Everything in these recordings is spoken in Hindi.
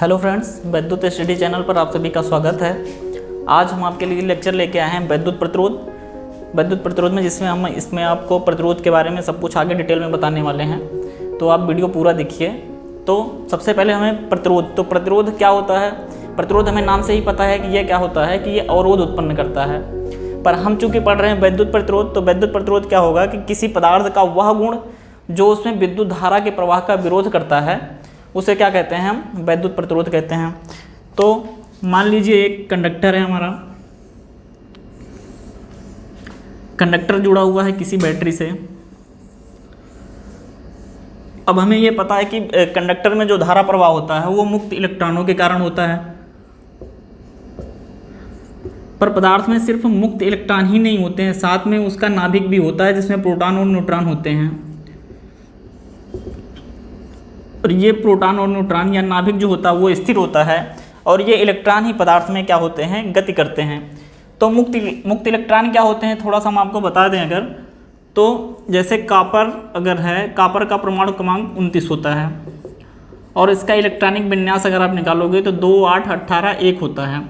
हेलो फ्रेंड्स, वैद्युत स्टडी चैनल पर आप सभी का स्वागत है। आज हम आपके लिए लेक्चर लेके आए हैं वैद्युत प्रतिरोध में, जिसमें हम इसमें आपको प्रतिरोध के बारे में सब कुछ आगे डिटेल में बताने वाले हैं। तो आप वीडियो पूरा देखिए। तो सबसे पहले हमें प्रतिरोध क्या होता है। प्रतिरोध हमें नाम से ही पता है कि यह क्या होता है, कि ये अवरोध उत्पन्न करता है। पर हम चूँकि पढ़ रहे हैं वैद्युत प्रतिरोध, तो वैद्युत प्रतिरोध क्या होगा कि किसी पदार्थ का वह गुण जो उसमें विद्युत धारा के प्रवाह का विरोध करता है, उसे क्या कहते हैं, हम वैद्युत प्रतिरोध कहते हैं। तो मान लीजिए एक कंडक्टर है, हमारा कंडक्टर जुड़ा हुआ है किसी बैटरी से। अब हमें ये पता है कि कंडक्टर में जो धारा प्रवाह होता है वो मुक्त इलेक्ट्रॉनों के कारण होता है। पर पदार्थ में सिर्फ मुक्त इलेक्ट्रॉन ही नहीं होते हैं, साथ में उसका नाभिक भी होता है जिसमें प्रोटॉन और न्यूट्रॉन होते हैं। और ये प्रोटॉन और न्यूट्रॉन या नाभिक जो होता है वो स्थिर होता है, और ये इलेक्ट्रॉन ही पदार्थ में क्या होते हैं, गति करते हैं। तो मुक्त इलेक्ट्रॉन क्या होते हैं, थोड़ा सा हम आपको बता दें। अगर तो जैसे कॉपर अगर है, कॉपर का परमाणु क्रमांक 29 होता है, और इसका इलेक्ट्रॉनिक विन्यास अगर आप निकालोगे तो 2, 8, 18, 1 होता है।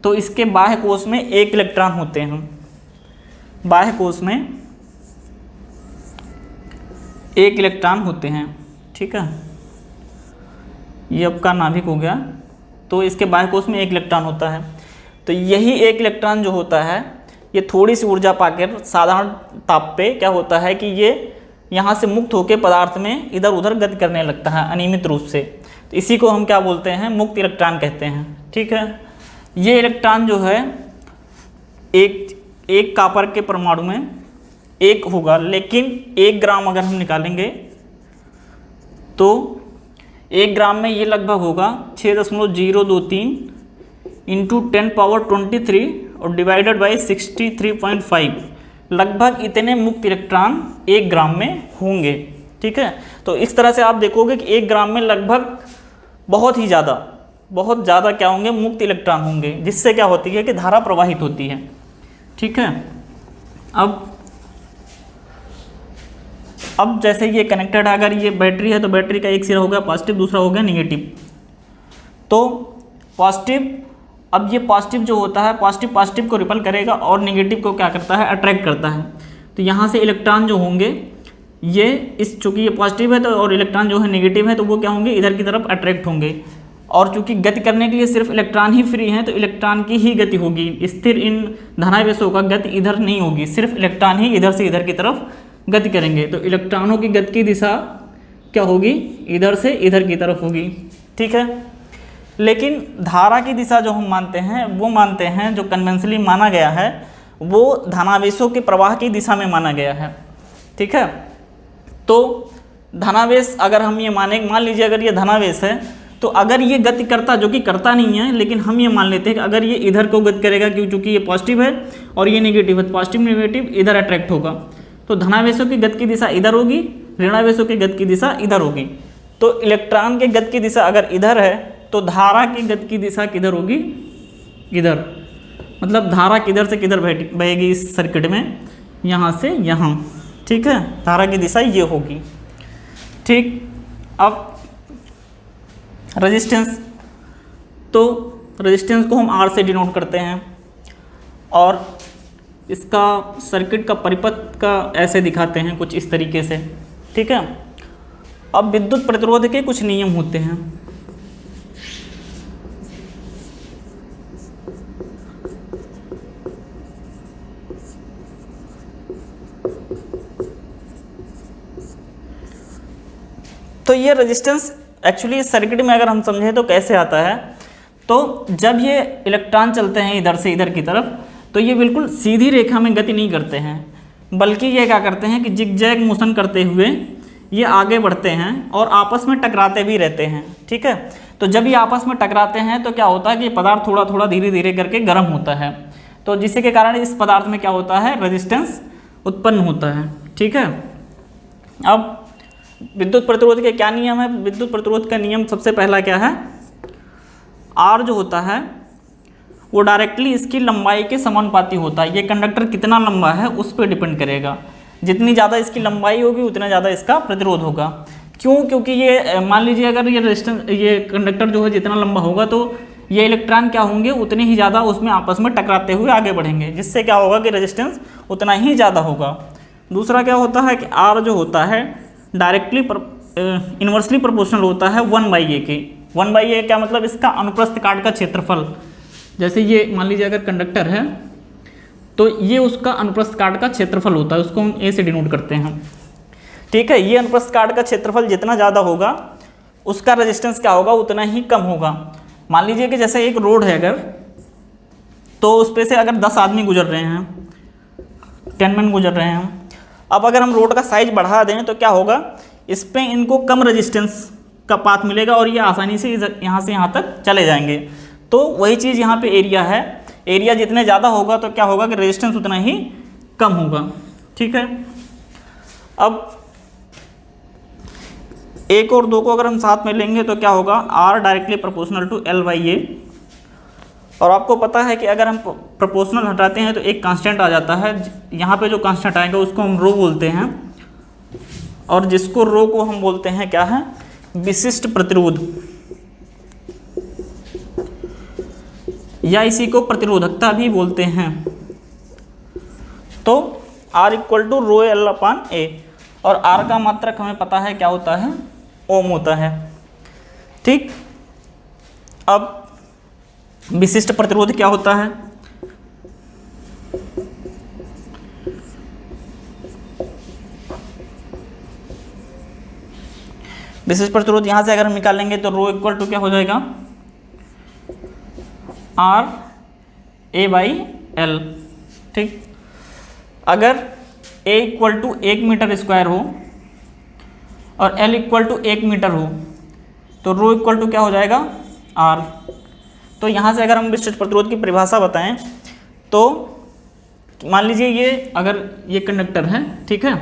तो इसके बाह्य कोश में 1 इलेक्ट्रॉन होते हैं। बाह्य कोश में 1 इलेक्ट्रॉन होते हैं, ठीक है। ये आपका नाभिक हो गया। तो इसके बाह्य कोश में 1 इलेक्ट्रॉन होता है। तो यही 1 इलेक्ट्रॉन जो होता है, ये थोड़ी सी ऊर्जा पाकर साधारण ताप पे क्या होता है कि ये यहाँ से मुक्त होकर पदार्थ में इधर उधर गति करने लगता है अनियमित रूप से। तो इसी को हम क्या बोलते हैं, मुक्त इलेक्ट्रॉन कहते हैं, ठीक है। ये इलेक्ट्रॉन जो है एक कॉपर के परमाणु में 1 होगा, लेकिन 1 ग्राम अगर हम निकालेंगे तो 1 ग्राम में ये लगभग होगा 6.023 इंटू 10⁻23 और डिवाइडेड बाई 63.5। लगभग इतने मुक्त इलेक्ट्रॉन 1 ग्राम में होंगे, ठीक है। तो इस तरह से आप देखोगे कि 1 ग्राम में लगभग बहुत ज़्यादा क्या होंगे, मुक्त इलेक्ट्रॉन होंगे, जिससे क्या होती है कि धारा प्रवाहित होती है, ठीक है। अब जैसे ये कनेक्टेड है, अगर ये बैटरी है तो बैटरी का एक सिरा हो गया पॉजिटिव, दूसरा हो गया निगेटिव। तो पॉजिटिव, अब ये पॉजिटिव जो होता है, पॉजिटिव को रिपल करेगा और निगेटिव को क्या करता है, अट्रैक्ट करता है। तो यहाँ से इलेक्ट्रॉन जो होंगे ये चूँकि ये पॉजिटिव है तो, और इलेक्ट्रॉन जो है निगेटिव है, तो वो क्या होंगे, इधर की तरफ अट्रैक्ट होंगे। और चूँकि गति करने के लिए सिर्फ इलेक्ट्रॉन ही फ्री हैं, तो इलेक्ट्रॉन की ही गति होगी। स्थिर इन धनावेशों का गति इधर नहीं होगी, सिर्फ इलेक्ट्रॉन ही इधर से इधर की तरफ गति करेंगे। तो इलेक्ट्रॉनों की गति की दिशा क्या होगी, इधर से इधर की तरफ होगी, ठीक है। लेकिन धारा की दिशा जो हम मानते हैं जो कन्वेंशनली माना गया है, वो धनावेशों के प्रवाह की दिशा में माना गया है, ठीक है। तो धनावेश अगर हम ये मान लीजिए अगर ये धनावेश है, तो अगर ये गति करता, जो कि करता नहीं है, लेकिन हम ये मान लेते हैं कि अगर ये इधर को गति करेगा, क्योंकि ये पॉजिटिव है और ये नेगेटिव है, पॉजिटिव नेगेटिव इधर अट्रैक्ट होगा, तो धनावेशों की गति की दिशा इधर होगी, ऋणावेशों की गति की दिशा इधर होगी। तो इलेक्ट्रॉन की गति की दिशा अगर इधर है, तो धारा की गति की दिशा किधर होगी, इधर। मतलब धारा किधर से किधर बहेगी इस सर्किट में, यहाँ से यहाँ, ठीक है। धारा की दिशा ये होगी, ठीक। अब रेजिस्टेंस, तो रेजिस्टेंस को हम R से डिनोट करते हैं, और इसका सर्किट का परिपथ का ऐसे दिखाते हैं कुछ इस तरीके से, ठीक है। अब विद्युत प्रतिरोध के कुछ नियम होते हैं। तो ये रेजिस्टेंस एक्चुअली इस सर्किट में अगर हम समझें तो कैसे आता है, तो जब ये इलेक्ट्रॉन चलते हैं इधर से इधर की तरफ, तो ये बिल्कुल सीधी रेखा में गति नहीं करते हैं, बल्कि ये क्या करते हैं कि जिगजैग मोशन करते हुए ये आगे बढ़ते हैं और आपस में टकराते भी रहते हैं, ठीक है। तो जब ये आपस में टकराते हैं तो क्या होता है कि पदार्थ थोड़ा थोड़ा धीरे धीरे करके गर्म होता है, तो जिससे के कारण इस पदार्थ में क्या होता है, रेजिस्टेंस उत्पन्न होता है, ठीक है। अब विद्युत प्रतिरोध के क्या नियम है। विद्युत प्रतिरोध का नियम सबसे पहला क्या है, R जो होता है वो डायरेक्टली इसकी लंबाई के समानुपाती होता है। ये कंडक्टर कितना लंबा है उस पर डिपेंड करेगा। जितनी ज़्यादा इसकी लंबाई होगी उतना ज़्यादा इसका प्रतिरोध होगा। क्यों? क्योंकि ये मान लीजिए अगर ये रेजिस्टेंस, ये कंडक्टर जो है जितना लंबा होगा तो ये इलेक्ट्रॉन क्या होंगे, उतने ही ज़्यादा उसमें आपस में टकराते हुए आगे बढ़ेंगे, जिससे क्या होगा कि रेजिस्टेंस उतना ही ज़्यादा होगा। दूसरा क्या होता है कि आर जो होता है डायरेक्टली इन्वर्सली प्रोपोर्शनल होता है 1/a के। 1/a क्या मतलब? इसका अनुप्रस्थ काट का क्षेत्रफल। जैसे ये मान लीजिए अगर कंडक्टर है तो ये उसका अनुप्रस्थ काट का क्षेत्रफल होता है, उसको हम ए से डिनोट करते हैं। ठीक है, ये अनुप्रस्थ काट का क्षेत्रफल जितना ज़्यादा होगा उसका रेजिस्टेंस क्या होगा, उतना ही कम होगा। मान लीजिए कि जैसे एक रोड है अगर, तो उस पे से अगर 10 आदमी गुजर रहे हैं, 10 मैन गुजर रहे हैं। अब अगर हम रोड का साइज बढ़ा दें तो क्या होगा, इस पे इनको कम रेजिस्टेंस का पाथ मिलेगा और ये आसानी से यहाँ से यहाँ तक चले जाएंगे। तो वही चीज़ यहाँ पे एरिया है, एरिया जितने ज़्यादा होगा तो क्या होगा कि रेजिस्टेंस उतना ही कम होगा। ठीक है, अब 1 और 2 को अगर हम साथ में लेंगे तो क्या होगा, R directly proportional to L/A। और आपको पता है कि अगर हम प्रोपोर्शनल हटाते हैं तो एक कांस्टेंट आ जाता है, यहाँ पे जो कांस्टेंट आएगा उसको हम रो बोलते हैं, और जिसको रो को हम बोलते हैं क्या है, विशिष्ट प्रतिरोध, या इसी को प्रतिरोधकता भी बोलते हैं। तो R equal to row L/A, और R का मात्रक हमें पता है क्या होता है, ओम होता है। ठीक, अब विशिष्ट प्रतिरोध क्या होता है, विशिष्ट प्रतिरोध यहाँ से अगर हम निकालेंगे तो रो इक्वल टू क्या हो जाएगा, RA/L। ठीक, अगर A equal to 1 metre square हो और L इक्वल टू 1 मीटर हो तो रो इक्वल टू क्या हो जाएगा, R। तो यहाँ से अगर हम विशिष्ट प्रतिरोध की परिभाषा बताएं तो मान लीजिए ये अगर ये कंडक्टर है, ठीक है,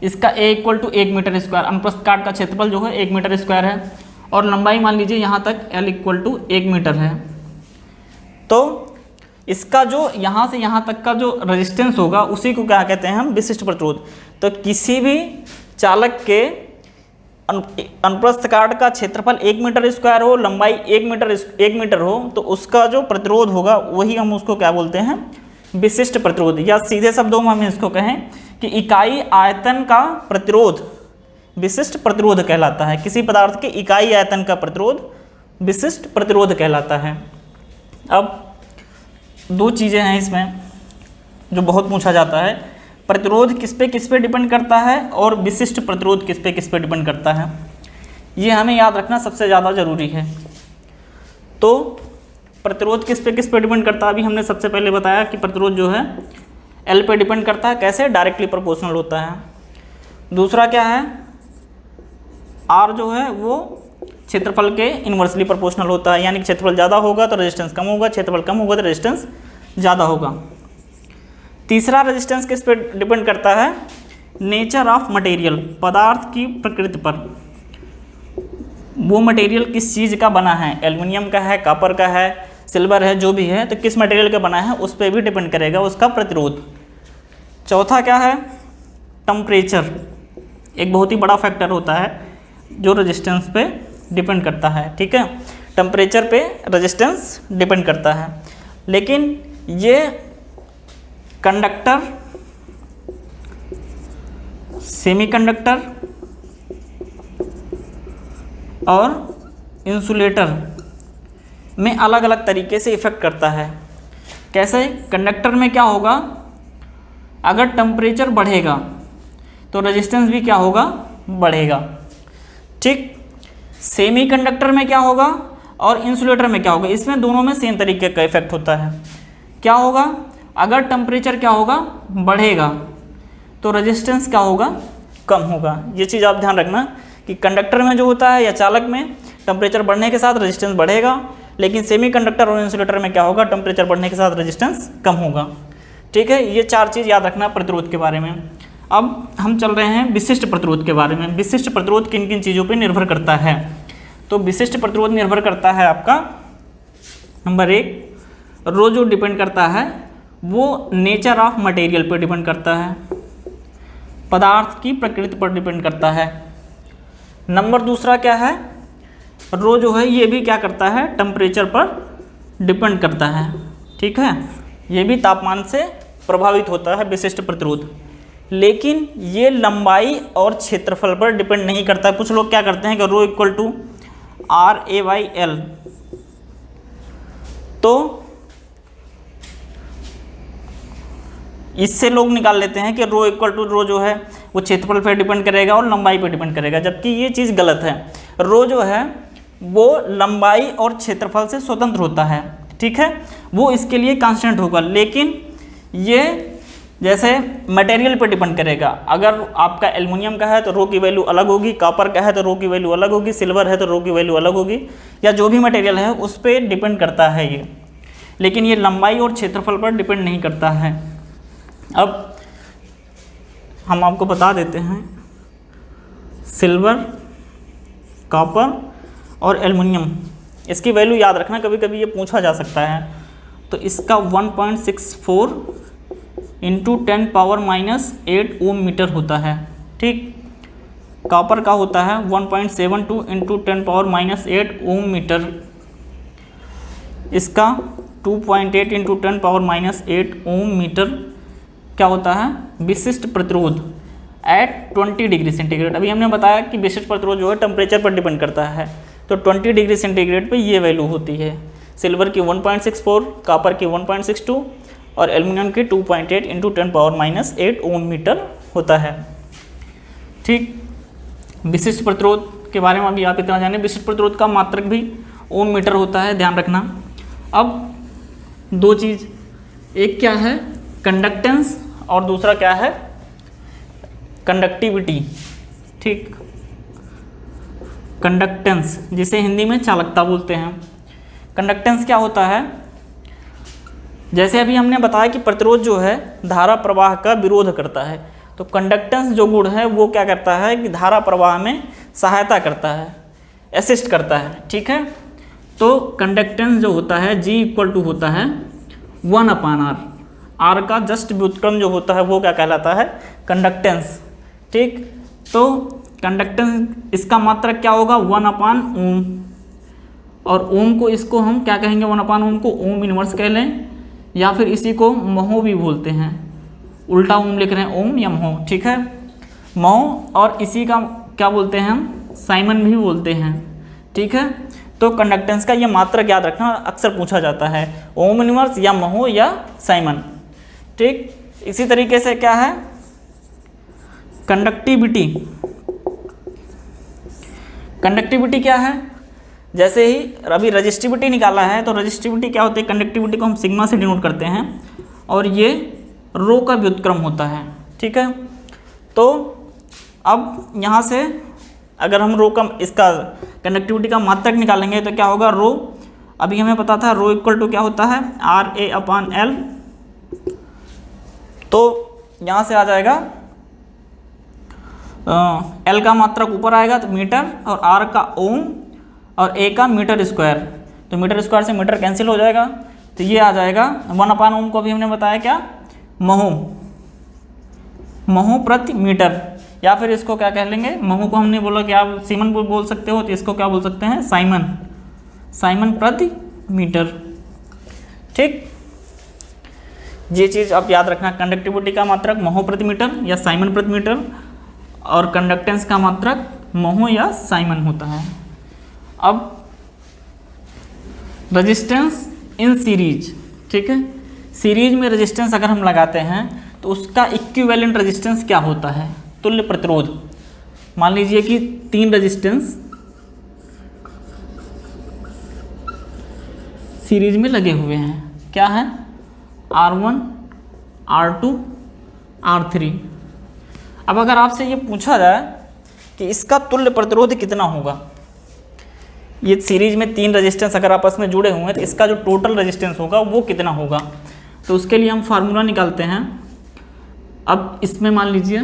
इसका A equal to 1 metre square, अनुप्रस्थ काट का क्षेत्रफल जो है 1 मीटर स्क्वायर है, और लंबाई मान लीजिए यहाँ तक L इक्वल टू 1 मीटर है। तो इसका जो यहाँ से यहाँ तक का जो रेजिस्टेंस होगा उसी को क्या कहते हैं हम, विशिष्ट प्रतिरोध। तो किसी भी चालक के अनुप्रस्थ काट का क्षेत्रफल 1 मीटर स्क्वायर हो, लंबाई 1 मीटर हो, तो उसका जो प्रतिरोध होगा वही हम उसको क्या बोलते हैं, विशिष्ट प्रतिरोध। या सीधे शब्दों में हम इसको कहें कि इकाई आयतन का प्रतिरोध विशिष्ट प्रतिरोध कहलाता है। किसी पदार्थ के इकाई आयतन का प्रतिरोध विशिष्ट प्रतिरोध कहलाता है। अब 2 चीज़ें हैं इसमें जो बहुत पूछा जाता है, प्रतिरोध किस पे डिपेंड करता है और विशिष्ट प्रतिरोध किस पे डिपेंड करता है। ये हमें याद रखना सबसे ज़्यादा ज़रूरी है। तो प्रतिरोध किस पे डिपेंड करता है, अभी हमने सबसे पहले बताया कि प्रतिरोध जो है L पे डिपेंड करता है, कैसे, डायरेक्टली प्रोपोर्शनल होता है। दूसरा क्या है, R जो है वो क्षेत्रफल के इन्वर्सली प्रोपोर्शनल होता है, यानी कि क्षेत्रफल ज़्यादा होगा तो रेजिस्टेंस कम होगा, क्षेत्रफल कम होगा तो रेजिस्टेंस ज़्यादा होगा। तीसरा रेजिस्टेंस किस पे डिपेंड करता है, नेचर ऑफ मटेरियल, पदार्थ की प्रकृति पर। वो मटेरियल किस चीज़ का बना है, एल्युमिनियम का है, कॉपर का है, सिल्वर है, जो भी है, तो किस मटेरियल का बना है उस पर भी डिपेंड करेगा उसका प्रतिरोध। चौथा क्या है, टेम्परेचर, एक बहुत ही बड़ा फैक्टर होता है जो रेजिस्टेंस पे डिपेंड करता है। ठीक है, टेम्परेचर पे रेजिस्टेंस डिपेंड करता है। लेकिन ये कंडक्टर, सेमीकंडक्टर और इंसुलेटर में अलग अलग तरीके से इफ़ेक्ट करता है। कैसे, कंडक्टर में क्या होगा, अगर टेम्परेचर बढ़ेगा तो रेजिस्टेंस भी क्या होगा, बढ़ेगा। ठीक, सेमीकंडक्टर में क्या होगा और इंसुलेटर में क्या होगा, इसमें दोनों में सेम तरीके का इफेक्ट होता है। क्या होगा, अगर टेम्परेचर क्या होगा, बढ़ेगा तो रेजिस्टेंस क्या होगा, कम होगा। ये चीज़ आप ध्यान रखना कि कंडक्टर में जो होता है या चालक में टेम्परेचर बढ़ने के साथ रेजिस्टेंस बढ़ेगा, लेकिन सेमीकंडक्टर और इंसुलेटर में क्या होगा, टेम्परेचर बढ़ने के साथ रेजिस्टेंस कम होगा। ठीक है, ये 4 चीज़ याद रखना प्रतिरोध के बारे में। अब हम चल रहे हैं विशिष्ट प्रतिरोध के बारे में। विशिष्ट प्रतिरोध किन किन चीज़ों पे निर्भर करता है, तो विशिष्ट प्रतिरोध निर्भर करता है आपका, नंबर 1, रो जो डिपेंड करता है वो नेचर ऑफ मटेरियल पर डिपेंड करता है, पदार्थ की प्रकृति पर डिपेंड करता है। नंबर दूसरा क्या है, रो जो है ये भी क्या करता है, टेम्परेचर पर डिपेंड करता है, ठीक है, ये भी तापमान से प्रभावित होता है विशिष्ट प्रतिरोध, लेकिन ये लंबाई और क्षेत्रफल पर डिपेंड नहीं करता। कुछ लोग क्या करते हैं कि रो इक्वल टू RA/L, तो इससे लोग निकाल लेते हैं कि रो इक्वल टू रो जो है वो क्षेत्रफल पर डिपेंड करेगा और लंबाई पर डिपेंड करेगा, जबकि ये चीज़ गलत है। रो जो है वो लंबाई और क्षेत्रफल से स्वतंत्र होता है, ठीक है, वो इसके लिए कांस्टेंट होगा, लेकिन ये जैसे मटेरियल पर डिपेंड करेगा। अगर आपका एल्युमिनियम का है तो रो की वैल्यू अलग होगी, कॉपर का है तो रो की वैल्यू अलग होगी, सिल्वर है तो रो की वैल्यू अलग होगी, या जो भी मटेरियल है उस पर डिपेंड करता है ये, लेकिन ये लंबाई और क्षेत्रफल पर डिपेंड नहीं करता है। अब हम आपको बता देते हैं, सिल्वर, कॉपर और एल्युमिनियम, इसकी वैल्यू याद रखना, कभी कभी ये पूछा जा सकता है। तो इसका 1.64 इंटू 10⁻⁸ ओम मीटर होता है, ठीक। कॉपर का होता है 1.72 इंटू 10⁻⁸ ओम मीटर, इसका 2.8 इंटू 10⁻⁸ ओम मीटर क्या होता है, विशिष्ट प्रतिरोध एट 20 डिग्री सेंटीग्रेड। अभी हमने बताया कि विशिष्ट प्रतिरोध जो है टेम्परेचर पर डिपेंड करता है, तो 20 डिग्री सेंटीग्रेड पे ये वैल्यू होती है। सिल्वर की 1.64, कॉपर की 1.62 और एल्युमिनियम की 2.8 इंटू 10⁻⁸ ओम मीटर होता है, ठीक। विशिष्ट प्रतिरोध के बारे में अभी आप इतना जाने, विशिष्ट प्रतिरोध का मात्रक भी ओम मीटर होता है, ध्यान रखना। अब दो चीज़, एक क्या है कंडक्टेंस और दूसरा क्या है कंडक्टिविटी, ठीक। कंडक्टेंस जिसे हिंदी में चालकता बोलते हैं। कंडक्टेंस क्या होता है, जैसे अभी हमने बताया कि प्रतिरोध जो है धारा प्रवाह का विरोध करता है, तो कंडक्टेंस जो गुण है वो क्या करता है कि धारा प्रवाह में सहायता करता है, असिस्ट करता है, ठीक है। तो कंडक्टेंस जो होता है G इक्वल टू होता है 1/R, R का जस्ट व्युत्क्रम जो होता है वो क्या कहलाता है कंडक्टेंस, ठीक। तो कंडक्टेंस इसका मात्रक क्या होगा 1/ओम, और ओम को इसको हम क्या कहेंगे 1/ओम को ओम इनवर्स कह लें, या फिर इसी को महो भी बोलते हैं, उल्टा ओम लिख रहे हैं ओम या महो, ठीक है, महो, और इसी का क्या बोलते हैं हम साइमन भी बोलते हैं, ठीक है। तो कंडक्टेंस का ये मात्रक याद रखना, अक्सर पूछा जाता है ओम इनवर्स या महो या साइमन, ठीक। इसी तरीके से क्या है कंडक्टिविटी, कंडक्टिविटी क्या है, जैसे ही अभी रजिस्टिविटी निकाला है, तो रजिस्टिविटी क्या होती है, कंडक्टिविटी को हम सिग्मा से डिनोट करते हैं, और ये रो का व्युत्क्रम होता है, ठीक है। तो अब यहाँ से अगर हम रो का इसका कंडक्टिविटी का मात्रक निकालेंगे तो क्या होगा, रो अभी हमें पता था रो इक्वल टू क्या होता है RA/L, तो यहाँ से आ जाएगा L का मात्रक ऊपर आएगा तो मीटर, और R का ओम, और A का मीटर स्क्वायर, तो मीटर स्क्वायर से मीटर कैंसिल हो जाएगा, तो ये आ जाएगा 1/ओम को अभी हमने बताया क्या महो, महो प्रति मीटर, या फिर इसको क्या कह लेंगे, महो को हमने बोला कि आप सीमन बोल सकते हो, तो इसको क्या बोल सकते हैं साइमन, साइमन प्रति मीटर, ठीक। ये चीज़ आप याद रखना, कंडक्टिविटी का मात्रक महो प्रति मीटर या साइमन प्रति मीटर, और कंडक्टेंस का मात्रक महो या साइमन होता है। अब रेजिस्टेंस इन सीरीज, ठीक है, सीरीज में रेजिस्टेंस अगर हम लगाते हैं तो उसका इक्विवेलेंट रेजिस्टेंस क्या होता है, तुल्य प्रतिरोध। मान लीजिए कि 3 रेजिस्टेंस सीरीज में लगे हुए हैं, क्या है R1, R2, R3। अब अगर आपसे ये पूछा जाए कि इसका तुल्य प्रतिरोध कितना होगा, ये सीरीज में 3 रेजिस्टेंस अगर आपस में जुड़े हुए हैं तो इसका जो टोटल रेजिस्टेंस होगा वो कितना होगा, तो उसके लिए हम फार्मूला निकालते हैं। अब इसमें मान लीजिए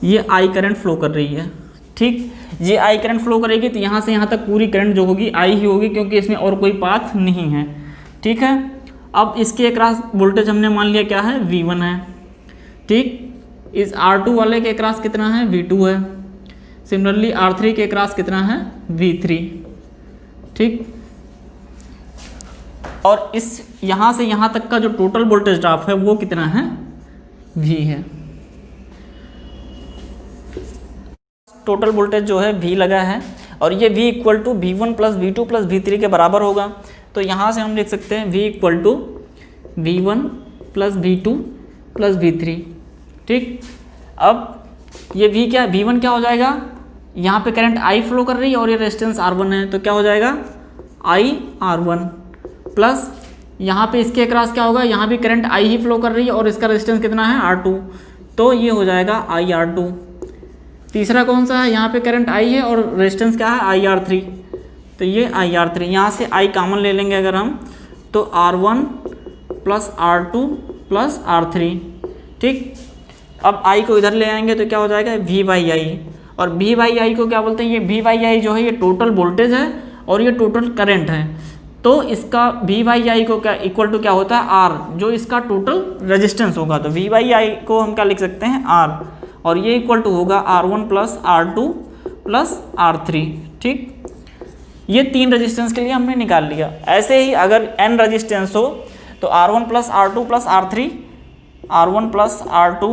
ये I करंट फ्लो कर रही है, ठीक, ये I करंट फ्लो करेगी तो यहाँ से यहाँ तक पूरी करंट जो होगी I ही होगी, क्योंकि इसमें और कोई पाथ नहीं है, ठीक है। अब इसके अक्रॉस वोल्टेज हमने मान लिया क्या है V1 है, ठीक। इस R2 वाले के अक्रॉस कितना है V2 है, सिमिलरली R3 के क्रॉस कितना है V3, ठीक। और इस यहाँ से यहाँ तक का जो टोटल वोल्टेज ड्रॉप है वो कितना है V है। टोटल वोल्टेज जो है V लगा है और ये V equal to V1 plus V2 plus V3 के बराबर होगा। तो यहाँ से हम लिख सकते हैं V equal to V1 plus V2 plus V3, ठीक। अब ये V क्या है, V1 क्या हो जाएगा, यहाँ पे करंट I फ्लो कर रही है और ये रेजिस्टेंस R1 है, तो क्या हो जाएगा IR1 प्लस यहाँ पे इसके अक्रॉस क्या होगा, यहाँ भी करंट I ही फ्लो कर रही है और इसका रेजिस्टेंस कितना है R2, तो ये हो जाएगा IR2। तीसरा कौन सा है, यहाँ पे करंट I है और रेजिस्टेंस क्या है IR3, तो ये IR3, यहाँ से I कॉमन ले लेंगे अगर हम, तो R1 plus R2 plus R3, ठीक। अब I को इधर ले आएंगे तो क्या हो जाएगा V/I, और V/I को क्या बोलते हैं, ये V/I जो है ये टोटल वोल्टेज है और ये टोटल करंट है। तो इसका V/I को क्या इक्वल टू क्या होता है R, जो इसका टोटल रेजिस्टेंस होगा। तो V/I को हम क्या लिख सकते हैं R, और ये इक्वल टू होगा R1 plus R2 plus R3, ठीक। ये 3 रेजिस्टेंस के लिए हमने निकाल लिया। ऐसे ही अगर n रेजिस्टेंस हो तो R1 plus R2 plus R3, R1 plus R2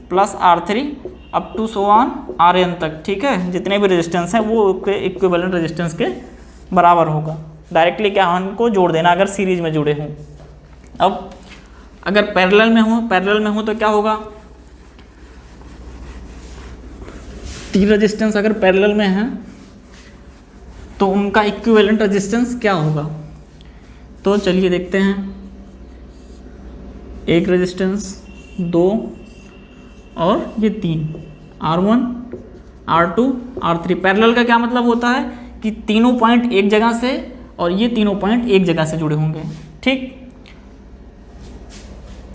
plus R3 up to so on Rn तक, ठीक है। जितने भी रेजिस्टेंस हैं वो इक्विवेलेंट रेजिस्टेंस के बराबर होगा। डायरेक्टली क्या उनको जोड़ देना अगर सीरीज में जुड़े हों। अब अगर पैरेलल में हो तो क्या होगा, 3 रेजिस्टेंस अगर पैरेलल में हैं तो उनका इक्विवेलेंट रेजिस्टेंस क्या होगा। तो चलिए देखते हैं, एक रेजिस्टेंस, 2 और ये 3, R1 R2 R3। पैरेलल का क्या मतलब होता है कि तीनों पॉइंट एक जगह से और ये तीनों पॉइंट एक जगह से जुड़े होंगे, ठीक।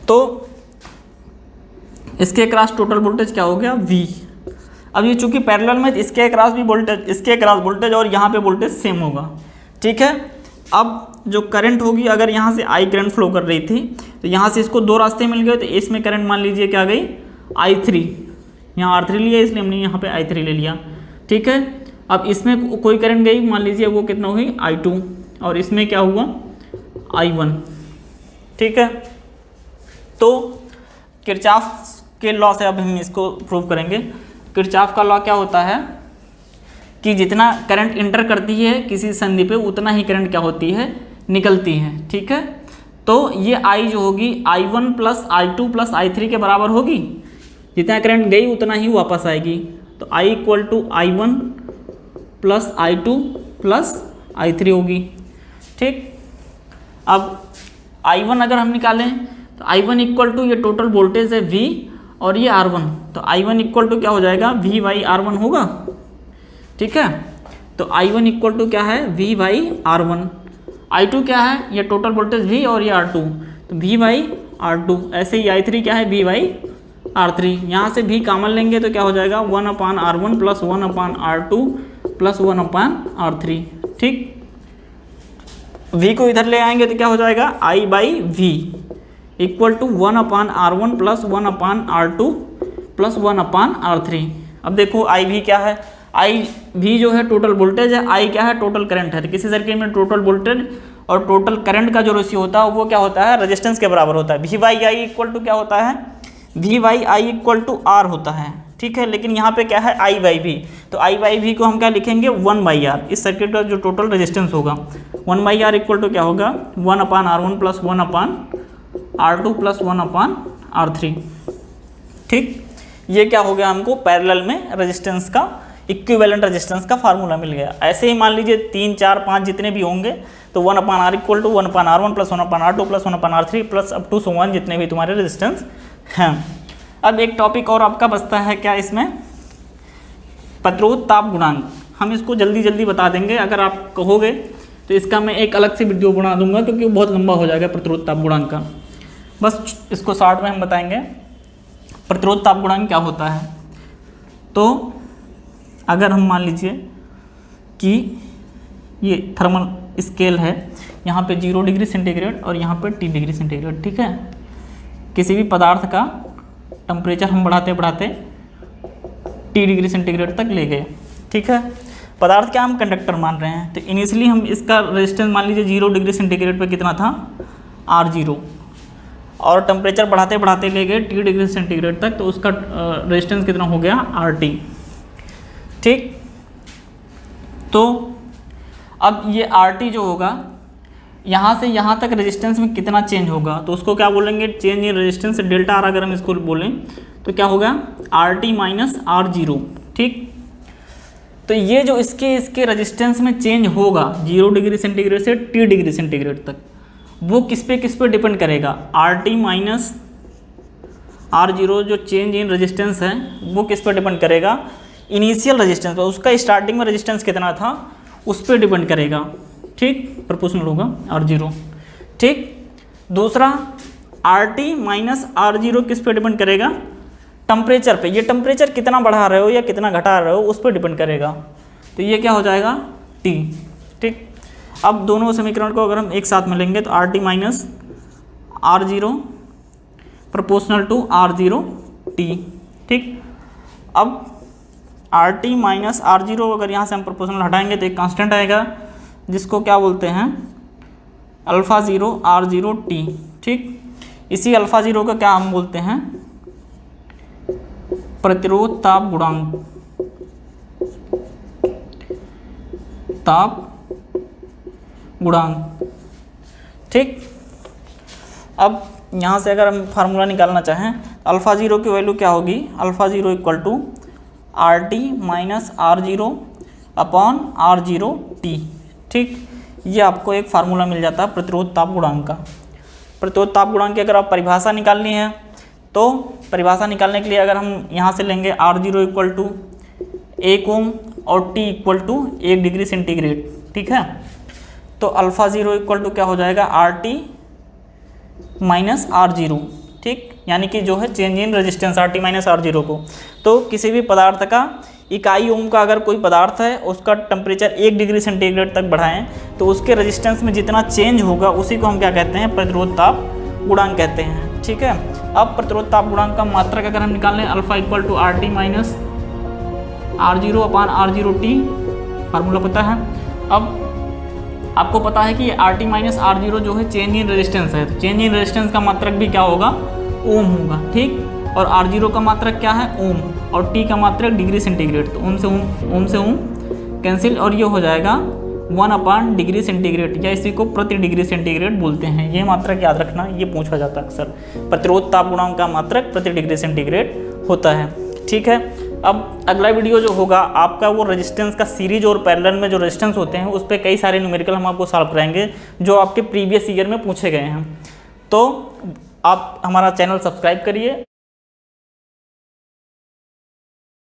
तो इसके अक्रॉस टोटल वोल्टेज क्या हो गया V। अब ये चूंकि पैरेलल में इसके अक्रॉस भी वोल्टेज, इसके अक्रॉस वोल्टेज और यहाँ पे वोल्टेज सेम होगा, ठीक है। अब जो करंट होगी, अगर यहाँ से I करंट फ्लो कर रही थी तो यहाँ से इसको 2 रास्ते मिल गए, तो इसमें करंट मान लीजिए क्या गई I3, यहाँ R3 लिया इसलिए हमने यहाँ पे I3 ले लिया, ठीक है। अब इसमें कोई करंट गई, मान लीजिए वो कितना हुई I2, और इसमें क्या हुआ I1, ठीक है। तो किरचॉफ के लॉ से अब हम इसको प्रूव करेंगे। किरचॉफ का लॉ क्या होता है कि जितना करंट इंटर करती है किसी संधि पे उतना ही करंट क्या होती है निकलती है, ठीक है। तो ये I जो होगी I1 plus I2 plus I3 के बराबर होगी, जितना करंट गई उतना ही वापस आएगी। तो I equal to I1 plus I2 plus I3 होगी, ठीक। अब I1 अगर हम निकालें तो I1 इक्वल टू ये टोटल वोल्टेज है V और ये R1, तो I1 इक्वल टू क्या हो जाएगा V/R1 होगा, ठीक है। तो I1 इक्वल टू क्या है V/R1। I2 क्या है, ये टोटल वोल्टेज V और ये R2, तो V/R2। ऐसे ही I3 क्या है V/R3। यहाँ से V कॉमन लेंगे तो क्या हो जाएगा 1/R1 plus 1/R2 plus 1/R3, ठीक। V को इधर ले आएंगे तो क्या हो जाएगा I/V equal to 1/R1 plus 1/R2 plus 1/R3। अब देखो IV क्या है, IV जो है टोटल वोल्टेज है, I क्या है टोटल करंट है। तो किसी सर्किट में टोटल वोल्टेज और टोटल करंट का जो रेशियो होता है वो क्या होता है रेजिस्टेंस के बराबर होता है। V/I इक्वल टू क्या होता है V/I इक्वल टू R होता है, ठीक है। लेकिन यहाँ पे क्या है I/V, तो I/V को हम क्या लिखेंगे 1/R। इस सर्किट का जो टोटल रेजिस्टेंस होगा 1/R इक्वल टू क्या होगा 1/R1 plus 1/R2 plus 1/R3, ठीक। ये क्या हो गया हमको पैरेलल में रेजिस्टेंस का इक्विवेलेंट रेजिस्टेंस का फार्मूला मिल गया। ऐसे ही मान लीजिए 3 4 5 जितने भी होंगे तो 1/R equal to 1/R1 plus 1/R2 plus 1/R3 plus up to 1 जितने भी तुम्हारे रेजिस्टेंस हैं। अब एक टॉपिक और आपका बचता है क्या इसमें, प्रतिरोध ताप गुणांक। हम इसको जल्दी जल्दी बता देंगे, अगर आप कहोगे तो इसका मैं एक अलग से वीडियो बना दूंगा क्योंकि बहुत लंबा हो जाएगा प्रतिरोध ताप गुणांक का। बस इसको शॉर्ट में हम बताएंगे प्रतिरोध ताप गुणांक क्या होता है। तो अगर हम मान लीजिए कि ये थर्मल स्केल है, यहाँ पे 0 डिग्री सेंटीग्रेड और यहाँ पे T डिग्री सेंटीग्रेड, ठीक है। किसी भी पदार्थ का टेम्परेचर हम बढ़ाते बढ़ाते T डिग्री सेंटीग्रेड तक ले गए, ठीक है। पदार्थ क्या हम कंडक्टर मान रहे हैं, तो इनिशियली हम इसका रेजिस्टेंस मान लीजिए 0 डिग्री सेंटीग्रेड पे कितना था, R0, और टेम्परेचर बढ़ाते बढ़ाते ले गए T डिग्री सेंटीग्रेड तक, तो उसका रेजिस्टेंस कितना हो गया, RT। ठीक, तो अब ये RT जो होगा, यहाँ से यहाँ तक रेजिस्टेंस में कितना चेंज होगा, तो उसको क्या बोलेंगे, change in resistance, delta R अगर हम इसको बोलें तो क्या होगा, RT माइनस R0। ठीक, तो ये जो इसके रेजिस्टेंस में चेंज होगा 0 डिग्री सेंटीग्रेड से T डिग्री सेंटीग्रेड तक, वो किस पे डिपेंड करेगा, RT माइनस R0 जो चेंज इन रेजिस्टेंस है वो किस पे डिपेंड करेगा, इनिशियल रेजिस्टेंस पर, उसका स्टार्टिंग में रेजिस्टेंस कितना था उस पर डिपेंड करेगा। ठीक, प्रोपोर्शनल होगा R0। ठीक, दूसरा RT माइनस R0 किस पे डिपेंड करेगा, टेम्परेचर पे, ये टेम्परेचर कितना बढ़ा रहे हो या कितना घटा रहे हो उस पर डिपेंड करेगा, तो ये क्या हो जाएगा, T। ठीक, अब दोनों समीकरण को अगर हम एक साथ में लेंगे तो RT minus R0 proportional to R0 T। ठीक, अब RT माइनस R0 अगर यहाँ से हम प्रोपोर्शनल हटाएंगे तो एक कांस्टेंट आएगा जिसको क्या बोलते हैं, अल्फ़ा 0 R0 T। ठीक, इसी अल्फ़ा 0 का क्या हम बोलते हैं, प्रतिरोध ताप गुणांक, ताप गुणांक। ठीक, अब यहाँ से अगर हम फार्मूला निकालना चाहें, अल्फ़ा 0 की वैल्यू क्या होगी, alpha 0 equal to RT minus R0 upon R0 T। ठीक, ये आपको एक फार्मूला मिल जाता है प्रतिरोध ताप गुणांक का। प्रतिरोध ताप गुणांक की अगर आप परिभाषा निकालनी है तो परिभाषा निकालने के लिए अगर हम यहाँ से लेंगे R0 इक्वल टू 1 ओम और T equal to 1 degree centigrade. ठीक है, तो अल्फ़ा 0 इक्वल टू क्या हो जाएगा, RT माइनस R0। ठीक, यानी कि जो है change in resistance RT minus R0 को, तो किसी भी पदार्थ का इकाई ओम का अगर कोई पदार्थ है उसका टेम्परेचर 1 डिग्री सेंटीग्रेड तक बढ़ाएं तो उसके रेजिस्टेंस में जितना चेंज होगा उसी को हम क्या कहते हैं, प्रतिरोध ताप गुणांक कहते हैं। ठीक है, अब प्रतिरोध ताप गुणांक का मात्रक अगर हम निकाल लें, alpha equal to RT minus R0 upon R0 T, formula पता है। अब आपको पता है कि RT माइनस R0 जो है चेंज इन रेजिस्टेंस है, तो चेंज इन रेजिस्टेंस का मात्रक भी क्या होगा, ओम होगा। ठीक, और R0 का मात्रक क्या है, ओम, और T का मात्रक डिग्री सेंटीग्रेड, तो ओम से ओम कैंसिल, और ये हो जाएगा 1 अपान डिग्री सेंटीग्रेड, या इसी को प्रति डिग्री सेंटीग्रेड बोलते हैं। ये मात्रक याद रखना, ये पूछा जाता है अक्सर, प्रतिरोध ताप गुणांक का मात्रक प्रति डिग्री सेंटीग्रेड होता है। ठीक है, अब अगला वीडियो जो होगा आपका वो रेजिस्टेंस का सीरीज और पैरेलल में जो रेजिस्टेंस होते हैं उस पर कई सारे न्यूमेरिकल हम आपको सॉल्व कराएंगे जो आपके प्रीवियस ईयर में पूछे गए हैं। तो आप हमारा चैनल सब्सक्राइब करिए।